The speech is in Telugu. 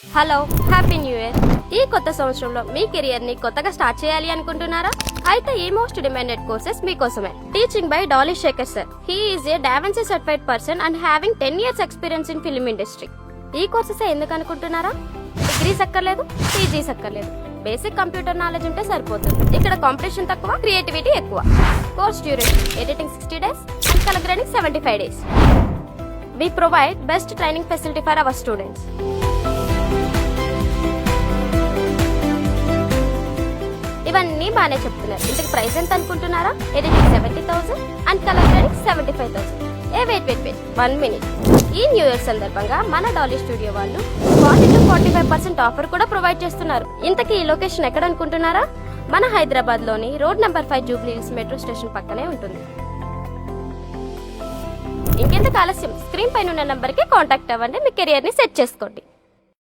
Hello, happy new year. ఈ కొత్త సంవత్సరంలో మీ కెరియర్ ని కొత్తగా స్టార్ట్ చేయాలి అనుకుంటున్నారా? అయితే ఈ మోస్ట్ డిమాండెడ్ కోర్సెస్ మీకోసమే. Teaching by Dolly Shekar sir. He is a DaVinci certified person and having 10 years experience in film industry. ఈ కోర్సెస్ ఎందుకు అనుకుంటున్నారా? డిగ్రీస్ అక్కర్లేదు, పీజీస్ అక్కర్లేదు, బేసిక్ కంప్యూటర్ నాలెడ్జ్ ఉంటే సరిపోతుంది. ఇక్కడ కాంపిటీషన్ తక్కువ, క్రియేటివిటీ ఎక్కువ. Course duration editing 60 days and colour grading 75 days. We provide best training facility for our students. ఇవన్నీ బాగానే చెప్తున్నారు. ఇంతకు ప్రైస్ ఎంత అనుకుంటున్నారా? Editing 70,000 and colour grading 75,000. Wait 1 minute. ఈ న్యూ ఇయర్ సందర్భంగా మన డాలీ స్టూడియో వాళ్ళు 40 to 45% ఆఫర్ కూడా ప్రొవైడ్ చేస్తున్నారు. ఇంతకీ ఈ లొకేషన్ ఎక్కడ అనుకుంటున్నారా? మన హైదరాబాద్ లోని road number 5 Jubilee hills metro station పక్కనే ఉంటుంది. ఇంకెందుకు ఆలస్యం, స్క్రీన్ పైన ఉన్న నంబర్కి కాంటాక్ట్ అవ్వండి, మీ కెరియర్ ని సెట్ చేసుకోండి.